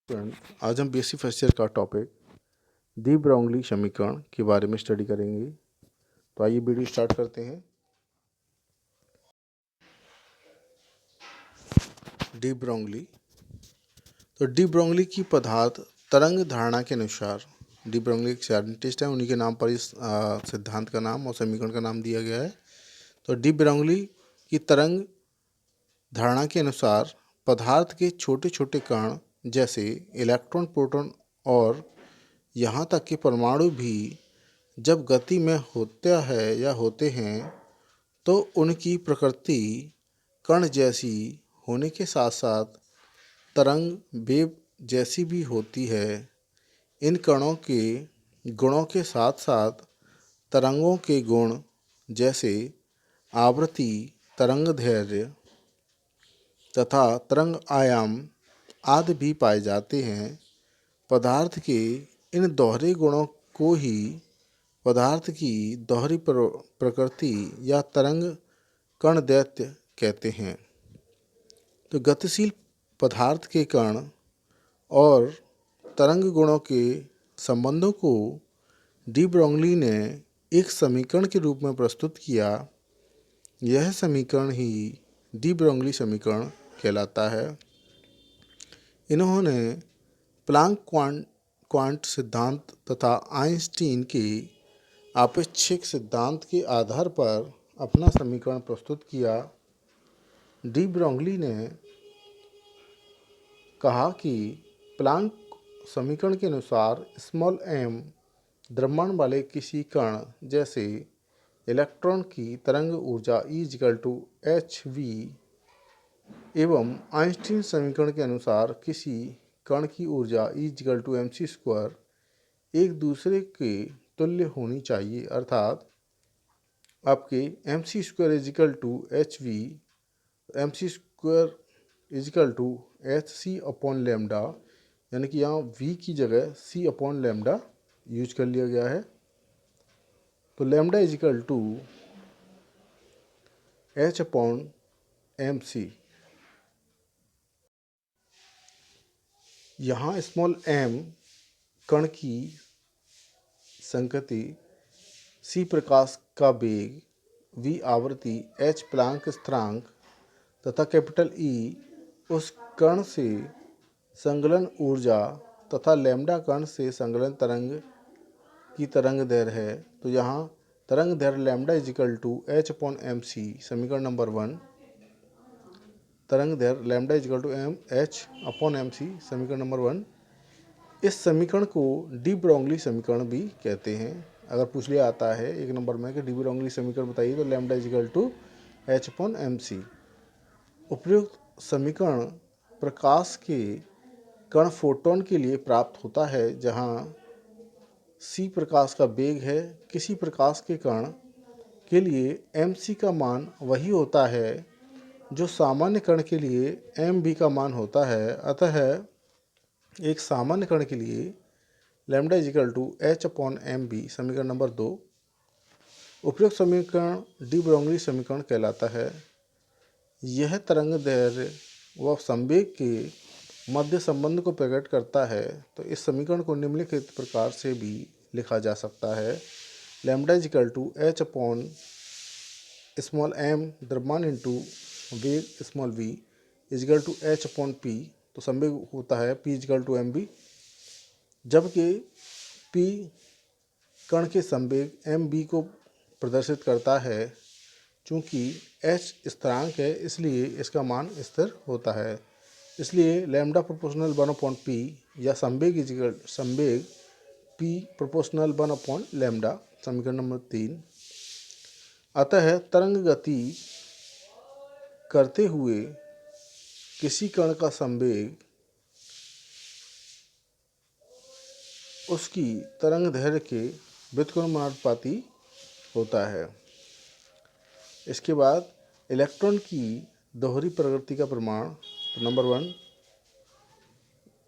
Friend, आज हम BSc first year का टॉपिक डी ब्रोगली समीकरण के बारे में स्टडी करेंगे। तो आइए वीडियो स्टार्ट करते हैं। डी ब्रोगली डी ब्रोगली की पदार्थ तरंग धारणा के अनुसार, डी ब्रोगली एक साइंटिस्ट है, उन्हीं के नाम पर इस सिद्धांत का नाम और समीकरण का नाम दिया गया है। तो डी ब्रोगली की तरंग धारणा के अनुसार पदार्थ के छोटे छोटे कण जैसे इलेक्ट्रॉन, प्रोटॉन और यहाँ तक कि परमाणु भी जब गति में होता है या होते हैं तो उनकी प्रकृति कण जैसी होने के साथ साथ तरंग वेव जैसी भी होती है। इन कणों के गुणों के साथ साथ तरंगों के गुण जैसे आवृत्ति, तरंगदैर्घ्य तथा तरंग आयाम आदि भी पाए जाते हैं। पदार्थ के इन दोहरे गुणों को ही पदार्थ की दोहरी प्रकृति या तरंग कण दैर्घ्य कहते हैं। तो गतिशील पदार्थ के कण और तरंग गुणों के संबंधों को डी ब्रोगली ने एक समीकरण के रूप में प्रस्तुत किया। यह समीकरण ही डी ब्रोगली समीकरण कहलाता है। इन्होंने प्लांक क्वांट सिद्धांत तथा आइंस्टीन के आपेक्षिक सिद्धांत के आधार पर अपना समीकरण प्रस्तुत किया। डी ब्रोगली ने कहा कि प्लांक समीकरण के अनुसार स्मॉल एम द्रव्यमान वाले किसी कण जैसे इलेक्ट्रॉन की तरंग ऊर्जा E=hv एवं आइंस्टीन समीकरण के अनुसार किसी कण की ऊर्जा E=mc² एक दूसरे के तुल्य होनी चाहिए। अर्थात आपके mc² =hv, mc² hc/λ, यानी कि यहाँ v की जगह c/λ यूज कर लिया गया है। तो लैम्डा h/mc। यहाँ स्मॉल m कण की संगति, c प्रकाश का वेग, v आवृत्ति, h प्लांक स्थिरांक तथा कैपिटल E उस कण से संलग्न ऊर्जा तथा लैम्डा कण से संलग्न तरंग की तरंगदैर्घ्य है। तो यहाँ तरंगदैर्घ्य लैम्डा h/mc समीकरण नंबर 1, तरंगदैर्घ्य लैम्डा h/mc समीकरण नंबर 1। इस समीकरण को डी ब्रोगली समीकरण भी कहते हैं। अगर पूछ लिया आता है 1 नंबर में कि डी ब्रोगली समीकरण बताइए, तो लैम्डा h/mc। उपयुक्त समीकरण प्रकाश के कण फोटोन के लिए प्राप्त होता है, जहाँ c प्रकाश का वेग है। किसी प्रकाश के कण के लिए mc का मान वही होता है जो सामान्य कण के लिए mv का मान होता है। अतः एक सामान्य कण के लिए लैम्डा h/mv समीकरण नंबर 2। उपयुक्त समीकरण डी ब्रोगली समीकरण कहलाता है। यह तरंगदैर्घ्य व संवेग के मध्य संबंध को प्रकट करता है। तो इस समीकरण को निम्नलिखित प्रकार से भी लिखा जा सकता है। लैम्डा h/m द्रव्यमान इंटू वेग v h/p। तो संवेग होता है p=mv, जबकि p कण के संवेग mv को प्रदर्शित करता है। चूँकि h स्थिरांक है, इसलिए इसका मान स्थिर होता है। इसलिए लैम्डा प्रोपोर्शनल 1/p या संवेग p प्रोपोर्शनल 1/λ समीकरण नंबर 3। अतः तरंग गति करते हुए किसी कण का संवेग उसकी तरंगदैर्घ्य के व्युत्क्रमानुपाती होता है। इसके बाद इलेक्ट्रॉन की दोहरी प्रकृति का प्रमाण। नंबर 1,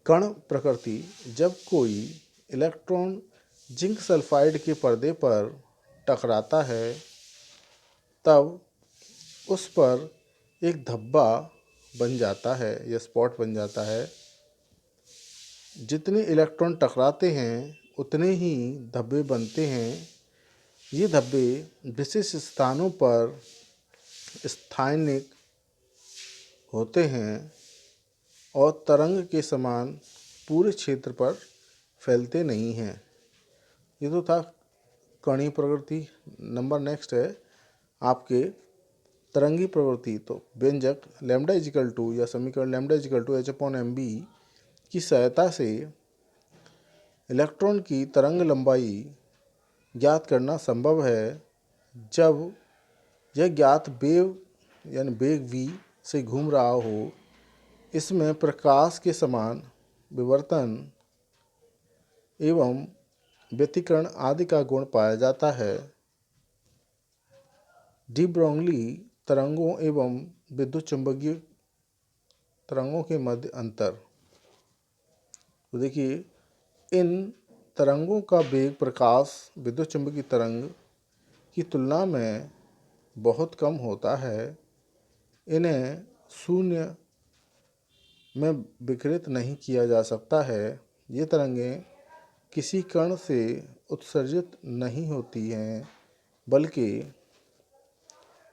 कण प्रकृति। जब कोई इलेक्ट्रॉन जिंक सल्फाइड के पर्दे पर टकराता है तब उस पर एक धब्बा बन जाता है या स्पॉट बन जाता है। जितने इलेक्ट्रॉन टकराते हैं उतने ही धब्बे बनते हैं। ये धब्बे विशिष्ट स्थानों पर स्थानिक होते हैं और तरंग के समान पूरे क्षेत्र पर फैलते नहीं हैं। ये तो था कणीय प्रवृत्ति। नंबर नेक्स्ट है आपके तरंगी प्रवृत्ति। तो व्यंजक लैम्डा इजिकल टू या समीकरण लैम्डा इजिकल टू H/mb की सहायता से इलेक्ट्रॉन की तरंग लंबाई ज्ञात करना संभव है जब यह ज्ञात वेव यानी वेग v से घूम रहा हो। इसमें प्रकाश के समान विवर्तन एवं व्यतिकरण आदि का गुण पाया जाता है। डी ब्रोगली तरंगों एवं विद्युत चुंबकीय तरंगों के मध्य अंतर। तो देखिए, इन तरंगों का वेग प्रकाश विद्युत चुंबकीय तरंग की तुलना में बहुत कम होता है। इन्हें शून्य में विकिरित नहीं किया जा सकता है। ये तरंगें किसी कण से उत्सर्जित नहीं होती हैं, बल्कि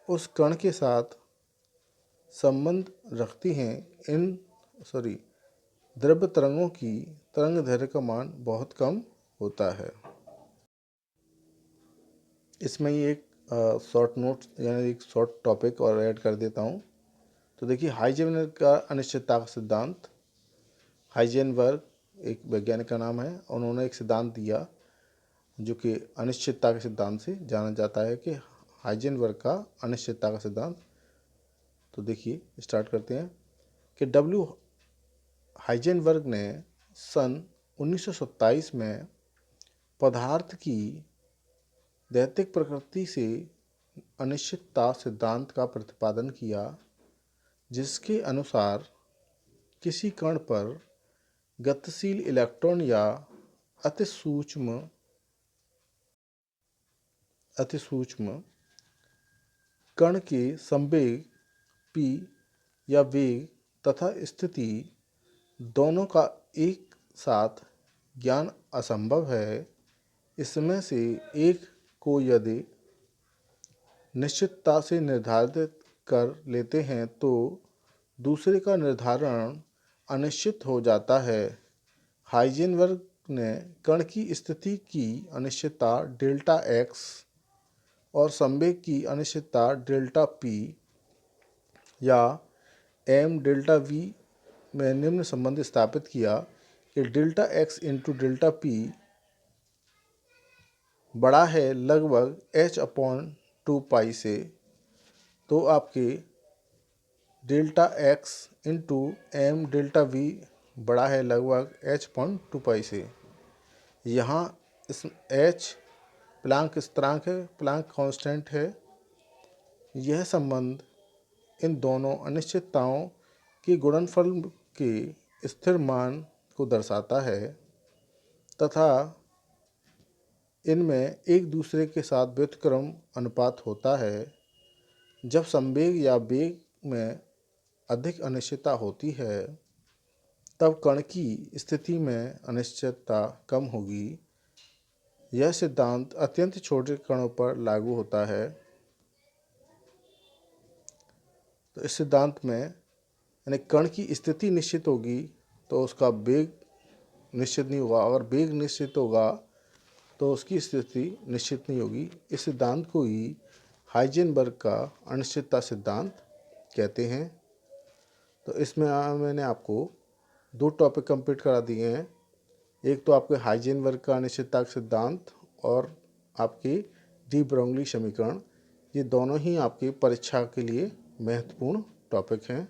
उस कण के साथ संबंध रखती हैं। इन द्रव्य तरंगों की तरंग दैर्घ्य का मान बहुत कम होता है। इसमें ही एक शॉर्ट नोट यानी एक शॉर्ट टॉपिक और ऐड कर देता हूँ। तो देखिए, हाइजेनबर्ग का अनिश्चितता का सिद्धांत। हाइजेनबर्ग एक वैज्ञानिक का नाम है। उन्होंने एक सिद्धांत दिया जो कि अनिश्चितता के सिद्धांत से जाना जाता है कि हाइजेनबर्ग का अनिश्चितता का सिद्धांत। तो देखिए, स्टार्ट करते हैं कि डब्ल्यू हाइजेनबर्ग ने सन 1927 में पदार्थ की दैतिक प्रकृति से अनिश्चितता सिद्धांत का प्रतिपादन किया, जिसके अनुसार किसी कण पर गतिशील इलेक्ट्रॉन या अति सूक्ष्म कण के संवेग p या वेग तथा स्थिति दोनों का एक साथ ज्ञान असंभव है। इसमें से एक को यदि निश्चितता से निर्धारित कर लेते हैं तो दूसरे का निर्धारण अनिश्चित हो जाता है। हाइजेनबर्ग ने कण की स्थिति की अनिश्चितता डेल्टा x और संवेग की अनिश्चितता डेल्टा p या m डेल्टा v में निम्न संबंध स्थापित किया कि delta x into delta p बड़ा है लगभग h/2π से। तो आपके delta x into m delta v बड़ा है लगभग h/2π से। यहाँ इस h प्लांक स्थिरांक है, प्लांक कांस्टेंट है। यह संबंध इन दोनों अनिश्चितताओं के गुणनफल के स्थिर मान को दर्शाता है तथा इनमें एक दूसरे के साथ व्युत्क्रम अनुपात होता है। जब संवेग या वेग में अधिक अनिश्चितता होती है तब कण की स्थिति में अनिश्चितता कम होगी। यह सिद्धांत अत्यंत छोटे कणों पर लागू होता है। तो इस सिद्धांत में यानी कण की स्थिति निश्चित होगी तो उसका वेग निश्चित नहीं होगा, अगर वेग निश्चित होगा तो उसकी स्थिति निश्चित नहीं होगी। इस सिद्धांत को ही हाइजेनबर्ग का अनिश्चितता सिद्धांत कहते हैं। तो इसमें मैंने आपको 2 टॉपिक कंप्लीट करा दिए हैं। एक तो आपके हाइजेनबर्ग का अनिश्चितता सिद्धांत और आपकी डी ब्रोगली समीकरण। ये दोनों ही आपकी परीक्षा के लिए महत्वपूर्ण टॉपिक हैं।